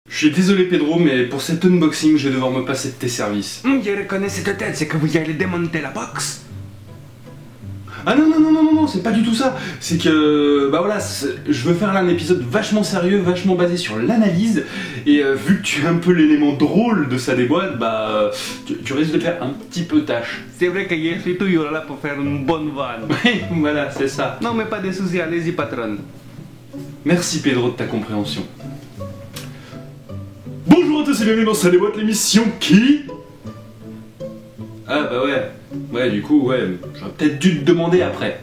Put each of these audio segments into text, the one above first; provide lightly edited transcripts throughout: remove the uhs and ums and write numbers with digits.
Je suis désolé Pedro, mais pour cet unboxing, je vais devoir me passer de tes services. Je reconnais cette tête, c'est que vous allez démonter la box. Ah non, c'est pas du tout ça. C'est que, bah voilà, je veux faire là un épisode vachement sérieux, vachement basé sur l'analyse. Et vu que tu es un peu l'élément drôle de sa déboîte, bah tu risques de faire un petit peu tâche. C'est vrai que je suis toujours là pour faire une bonne vanne. Oui, voilà, c'est ça. Non mais pas de soucis, allez-y patron. Merci Pedro de ta compréhension. Bonjour à tous et bienvenue dans sa déboîte, l'émission qui... Ah bah ouais. Ouais, du coup, ouais, j'aurais peut-être dû te demander après.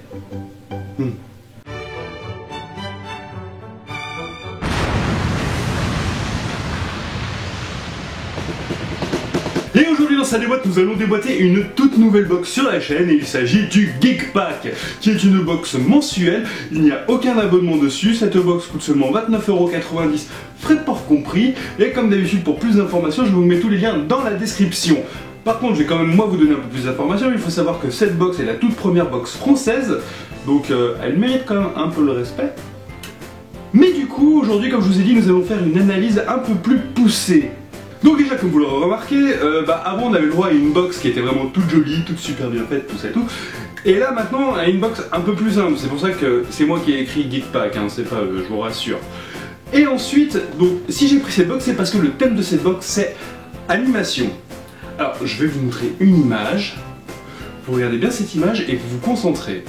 Et aujourd'hui dans sa déboîte, nous allons déboîter une toute nouvelle box sur la chaîne et il s'agit du Geek Pack, qui est une box mensuelle. Il n'y a aucun abonnement dessus, cette box coûte seulement 29,90 €, frais de port compris. Et comme d'habitude, pour plus d'informations, je vous mets tous les liens dans la description. Par contre, je vais quand même moi vous donner un peu plus d'informations. Il faut savoir que cette box est la toute première box française, donc elle mérite quand même un peu le respect. Mais du coup, aujourd'hui, comme je vous ai dit, nous allons faire une analyse un peu plus poussée. Donc déjà, comme vous l'aurez remarqué, avant on avait le droit à une box qui était vraiment toute jolie, toute super bien faite, tout ça et tout. Et là maintenant, on a une box un peu plus simple. C'est pour ça que c'est moi qui ai écrit Geek Pack, hein, c'est pas je vous rassure. Et ensuite, donc si j'ai pris cette box, c'est parce que le thème de cette box c'est animation. Alors, je vais vous montrer une image. Vous regardez bien cette image et vous vous concentrez.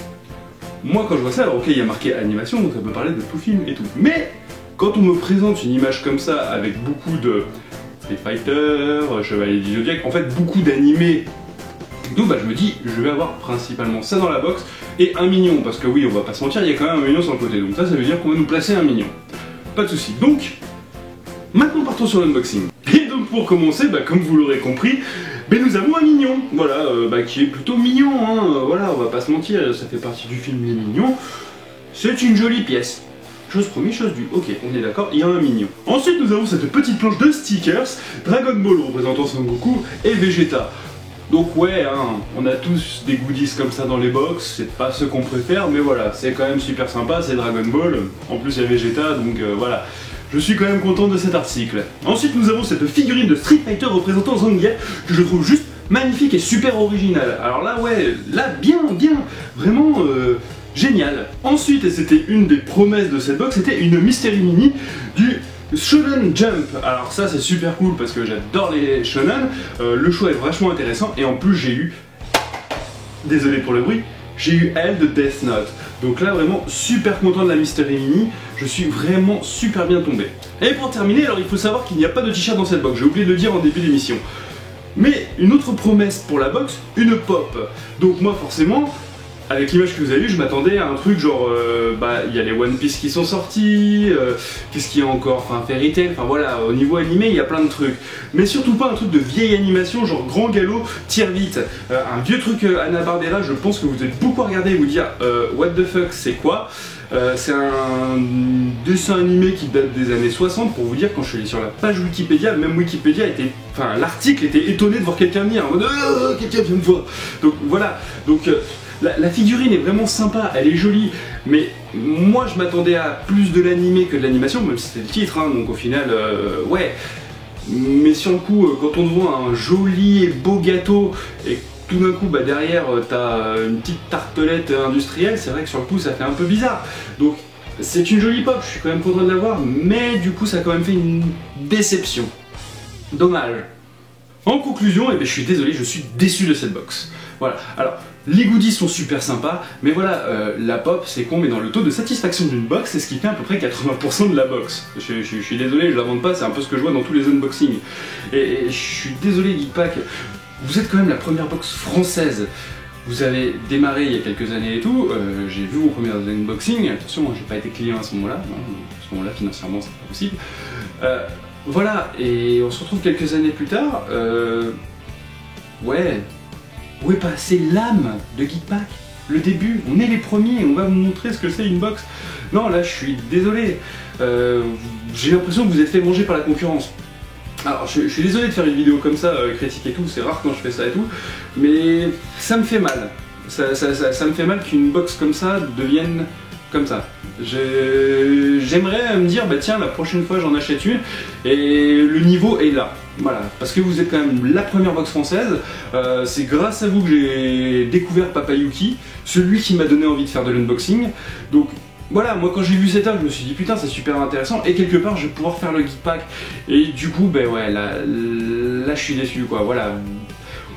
Moi, quand je vois ça, alors ok, il y a marqué animation, donc ça peut parler de tout film et tout. Mais quand on me présente une image comme ça, avec beaucoup de Street Fighter, Chevalier du Zodiac, en fait beaucoup d'animés, donc bah, je me dis, je vais avoir principalement ça dans la box et un mignon, parce que oui, on va pas se mentir, il y a quand même un mignon sur le côté. Donc ça veut dire qu'on va nous placer un mignon. Pas de soucis. Donc, maintenant partons sur l'unboxing. Et donc pour commencer, comme vous l'aurez compris, nous avons un mignon, voilà, qui est plutôt mignon, hein, voilà, on va pas se mentir, ça fait partie du film Les Mignons. C'est une jolie pièce. Chose promis, chose due. Ok, on est d'accord, il y a un mignon. Ensuite, nous avons cette petite planche de stickers, Dragon Ball représentant Son Goku et Vegeta. Donc ouais, hein, on a tous des goodies comme ça dans les box, c'est pas ce qu'on préfère, mais voilà, c'est quand même super sympa, c'est Dragon Ball, en plus il y a Vegeta, donc voilà. Je suis quand même content de cet article. Ensuite, nous avons cette figurine de Street Fighter représentant Zangief que je trouve juste magnifique et super originale. Alors là, ouais, là, bien, vraiment génial. Ensuite, et c'était une des promesses de cette box, c'était une Mystery Mini du Shonen Jump. Alors ça, c'est super cool parce que j'adore les shonen. Le choix est vachement intéressant et en plus, j'ai eu, désolé pour le bruit, j'ai eu elle de Death Note. Donc là vraiment super content de la Mystery Mini, je suis vraiment super bien tombé. Et pour terminer, alors il faut savoir qu'il n'y a pas de t-shirt dans cette box, j'ai oublié de le dire en début d'émission. Mais une autre promesse pour la box, une pop. Donc moi forcément, avec l'image que vous avez vue, je m'attendais à un truc genre, il y a les One Piece qui sont sortis, qu'est-ce qu'il y a encore, enfin Fairy Tail, enfin voilà, au niveau animé il y a plein de trucs. Mais surtout pas un truc de vieille animation, genre Grand Galop, tire vite. Un vieux truc Hanna-Barbera, je pense que vous êtes beaucoup à regarder et vous dire, what the fuck c'est quoi? C'est un dessin animé qui date des années 60, pour vous dire, quand je suis allé sur la page Wikipédia, même Wikipédia était, enfin l'article était étonné de voir quelqu'un venir, en mode quelqu'un vient me voir. Donc voilà, donc la figurine est vraiment sympa, elle est jolie, mais moi je m'attendais à plus de l'animé que de l'animation, même si c'était le titre, hein, donc au final, ouais. Mais sur le coup, quand on te voit un joli et beau gâteau, et tout d'un coup, derrière, t'as une petite tartelette industrielle, c'est vrai que sur le coup, ça fait un peu bizarre. Donc, c'est une jolie pop, je suis quand même content de l'avoir, mais du coup, ça a quand même fait une déception. Dommage. En conclusion, je suis désolé, je suis déçu de cette box. Voilà, alors, les goodies sont super sympas, mais voilà, la pop, c'est con, mais dans le taux de satisfaction d'une box, c'est ce qui fait à peu près 80% de la box. Je suis désolé, je la vends pas, c'est un peu ce que je vois dans tous les unboxings. Et je suis désolé, Geek Pack, vous êtes quand même la première box française. Vous avez démarré il y a quelques années et tout, j'ai vu vos premiers unboxings, attention, moi j'ai pas été client à ce moment-là, à ce moment-là financièrement c'est pas possible. Voilà, et on se retrouve quelques années plus tard, ouais, où est passée l'âme de Geek Pack? Le début, on est les premiers, on va vous montrer ce que c'est une box. Non, là je suis désolé, j'ai l'impression que vous êtes fait manger par la concurrence. Alors je suis désolé de faire une vidéo comme ça, critique et tout, c'est rare quand je fais ça et tout, mais ça me fait mal. Ça me fait mal qu'une box comme ça devienne comme ça. J'aimerais me dire, bah tiens, la prochaine fois j'en achète une, et le niveau est là. Voilà, parce que vous êtes quand même la première box française, c'est grâce à vous que j'ai découvert Papayuki, celui qui m'a donné envie de faire de l'unboxing. Donc voilà, moi quand j'ai vu cette œuvre, je me suis dit putain c'est super intéressant, et quelque part je vais pouvoir faire le geek pack, et du coup ben ouais, là je suis déçu quoi, voilà.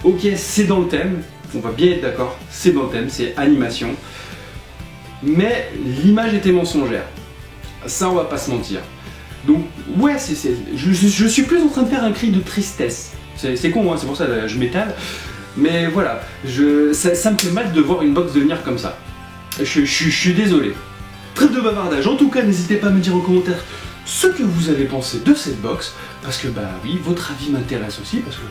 Ok, c'est dans le thème, on va bien être d'accord, c'est dans le thème, c'est animation, mais l'image était mensongère, ça on va pas se mentir. Donc ouais, je suis plus en train de faire un cri de tristesse. C'est con, hein, c'est pour ça que je m'étale. Mais voilà, ça me fait mal de voir une box devenir comme ça. Je suis désolé. Trêve de bavardage. En tout cas, n'hésitez pas à me dire en commentaire ce que vous avez pensé de cette box. Parce que bah oui, votre avis m'intéresse aussi. Parce que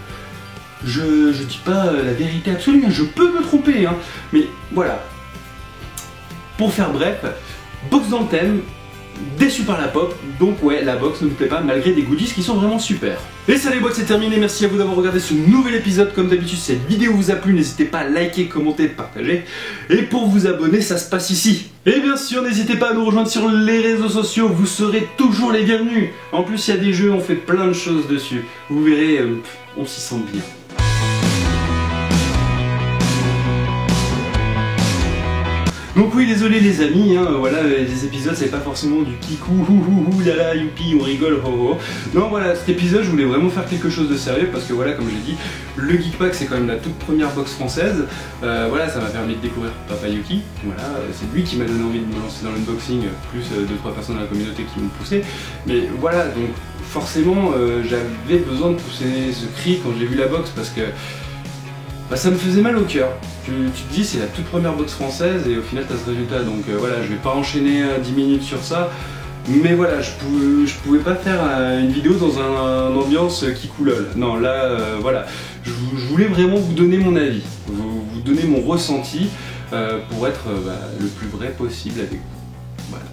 je dis pas la vérité absolue, hein, je peux me tromper. Hein, mais voilà. Pour faire bref, box dans le thème. Déçu par la pop, donc ouais, la box ne me plaît pas malgré des goodies qui sont vraiment super. Et ça les box, c'est terminé, merci à vous d'avoir regardé ce nouvel épisode. Comme d'habitude, si cette vidéo vous a plu, n'hésitez pas à liker, commenter, partager. Et pour vous abonner, ça se passe ici. Et bien sûr, n'hésitez pas à nous rejoindre sur les réseaux sociaux, vous serez toujours les bienvenus. En plus, il y a des jeux, on fait plein de choses dessus. Vous verrez, on s'y sent bien. Donc oui, désolé les amis, hein, voilà, les épisodes c'est pas forcément du kikou, hou lala, youpi, on rigole, ho ho. Non voilà, cet épisode je voulais vraiment faire quelque chose de sérieux parce que voilà, comme j'ai dit, le Geek Pack c'est quand même la toute première box française. Voilà, ça m'a permis de découvrir Papayuki, voilà, c'est lui qui m'a donné envie de me lancer dans l'unboxing, plus 2-3 personnes dans la communauté qui m'ont poussé. Mais voilà, donc forcément j'avais besoin de pousser ce cri quand j'ai vu la box parce que bah, ça me faisait mal au cœur. Tu te dis c'est la toute première box française et au final tu as ce résultat, donc voilà, je vais pas enchaîner 10 minutes sur ça, mais voilà, je pouvais pas faire une vidéo dans une ambiance qui coulole. Non là, voilà, je voulais vraiment vous donner mon avis, vous donner mon ressenti pour être le plus vrai possible avec vous. Voilà.